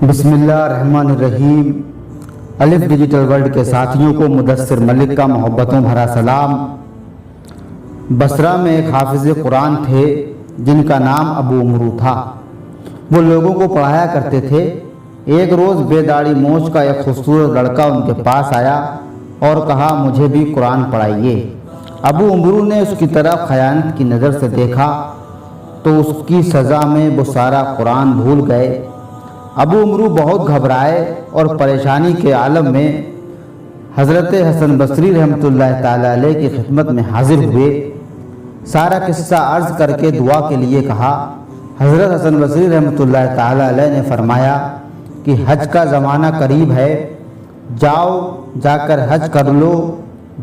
बिस्मिल्लाह रहमान रहीम। अलिफ digital world के साथियों को मुदस्सिर मलिक का मोहब्बतों भरा सलाम। बसरा में एक हाफिज़ कुरान थे जिनका नाम अबू उमरू था। वो लोगों को पढ़ाया करते थे। एक रोज़ बेदाढ़ी मोछ का एक खूबसूरत लड़का उनके पास आया और कहा, मुझे भी कुरान पढ़ाइए। अबू उमरू ने उसकी तरफ खयानत की नज़र से देखा तो उसकी सज़ा में वो सारा कुरान भूल गए। अबू उमरू बहुत घबराए और परेशानी के आलम में हज़रत हसन बसरी रहमतुल्लाह ताला अलैह की खिदमत में हाजिर हुए। सारा किस्सा अर्ज़ करके दुआ के लिए कहा। हज़रत हसन बसरी रहमतुल्लाह ताला अलैह ने फरमाया कि हज का ज़माना करीब है, जाओ जाकर हज कर लो।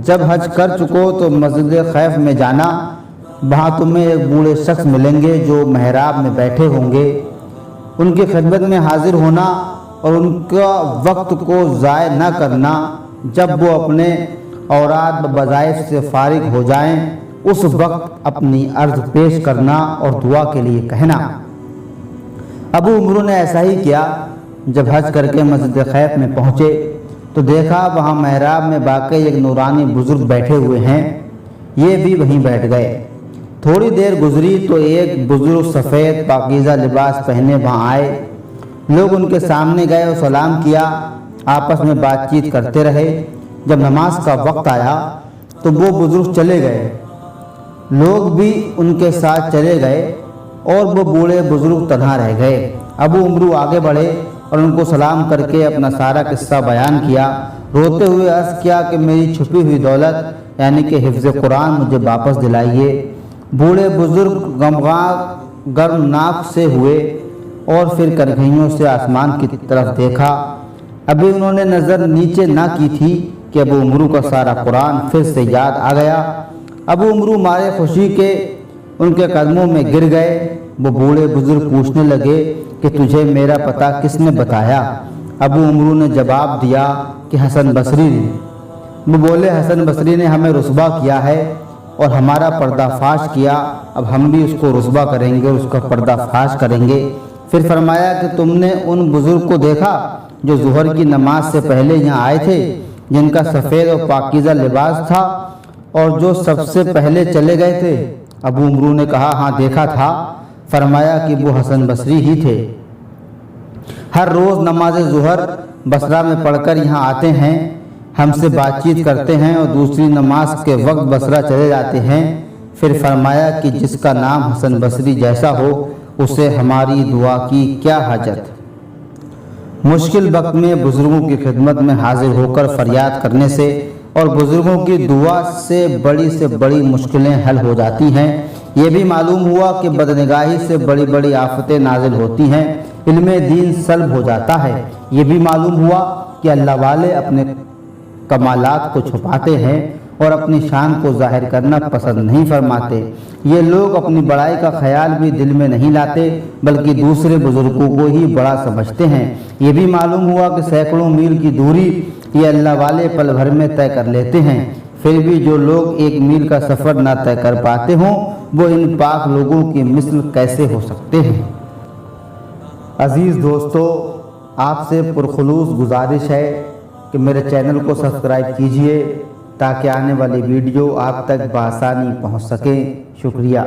जब हज कर चुको तो मस्जिद खैफ में जाना, वहाँ तुम्हें एक बूढ़े शख्स मिलेंगे जो महराब में बैठे होंगे। उनकी खिदमत में हाजिर होना और उनका वक्त को ज़ाय न करना। जब वो अपने औराद वज़ाइफ से फारिग हो जाएं, उस वक्त अपनी अर्ज़ पेश करना और दुआ के लिए कहना। अबू उमरू ने ऐसा ही किया। जब हज करके मस्जिद खैफ में पहुँचे तो देखा वहाँ महराब में वाकई एक नूरानी बुज़ुर्ग बैठे हुए हैं। ये भी वहीं बैठ गए। थोड़ी देर गुजरी तो एक बुजुर्ग सफ़ेद पाकीज़ा लिबास पहने वहाँ आए। लोग उनके सामने गए और सलाम किया, आपस में बातचीत करते रहे। जब नमाज का वक्त आया तो वो बुजुर्ग चले गए, लोग भी उनके साथ चले गए और वो बूढ़े बुजुर्ग तन्हा रह गए। अबू उमरू आगे बढ़े और उनको सलाम करके अपना सारा किस्सा बयान किया। रोते हुए अर्ज़ किया कि मेरी छुपी हुई दौलत यानी कि हिफ्ज़ कुरान मुझे वापस दिलाइए। बूढ़े बुजुर्ग गर्मनाक से हुए और फिर कनखियों से आसमान की तरफ देखा। अभी उन्होंने नज़र नीचे ना की थी कि अबू उमरू का सारा कुरान फिर से याद आ गया। अबू उमरू मारे खुशी के उनके कदमों में गिर गए। वो बूढ़े बुजुर्ग पूछने लगे कि तुझे मेरा पता किसने बताया? अबू उमरू ने जवाब दिया कि हसन बसरी ने। वो बोले, हसन बसरी ने हमें रुस्वा किया है और हमारा पर्दाफाश किया, अब हम भी उसको रुस्वा करेंगे और उसका पर्दाफाश करेंगे। फिर फरमाया कि तुमने उन बुजुर्ग को देखा जो ज़ुहर की नमाज से पहले यहाँ आए थे, जिनका सफ़ेद और पाकीज़ा लिबास था और जो सबसे पहले चले गए थे? अबू उमरू ने कहा, हाँ देखा था। फरमाया कि वो हसन बसरी ही थे। हर रोज़ नमाज ज़ुहर बसरा में पढ़कर यहाँ आते हैं, हमसे बातचीत करते हैं और दूसरी नमाज के वक्त बसरा चले जाते हैं। फिर फरमाया कि जिसका नाम हसन बसरी जैसा हो उसे हमारी दुआ की क्या हाजत। मुश्किल वक्त में बुज़ुर्गों की खिदमत में हाजिर होकर फरियाद करने से और बुज़ुर्गों की दुआ से बड़ी मुश्किलें हल हो जाती हैं। ये भी मालूम हुआ कि बदनिगाही से बड़ी बड़ी आफतें नाजिल होती हैं, इल्मे दीन सल्ब हो जाता है। ये भी मालूम हुआ कि अल्लाह वाले अपने कमालात को छुपाते हैं और अपनी शान को जाहिर करना पसंद नहीं फरमाते। ये लोग अपनी बड़ाई का ख्याल भी दिल में नहीं लाते, बल्कि दूसरे बुजुर्गों को ही बड़ा समझते हैं। ये भी मालूम हुआ कि सैकड़ों मील की दूरी ये अल्लाह वाले पल भर में तय कर लेते हैं। फिर भी जो लोग एक मील का सफ़र ना तय कर पाते हों, वो इन पाक लोगों की मिस्ल कैसे हो सकते हैं। अज़ीज़ दोस्तों, आपसे पुरखुलूस गुजारिश है कि मेरे चैनल को सब्सक्राइब कीजिए ताकि आने वाली वीडियो आप तक बआसानी पहुंच सके। शुक्रिया।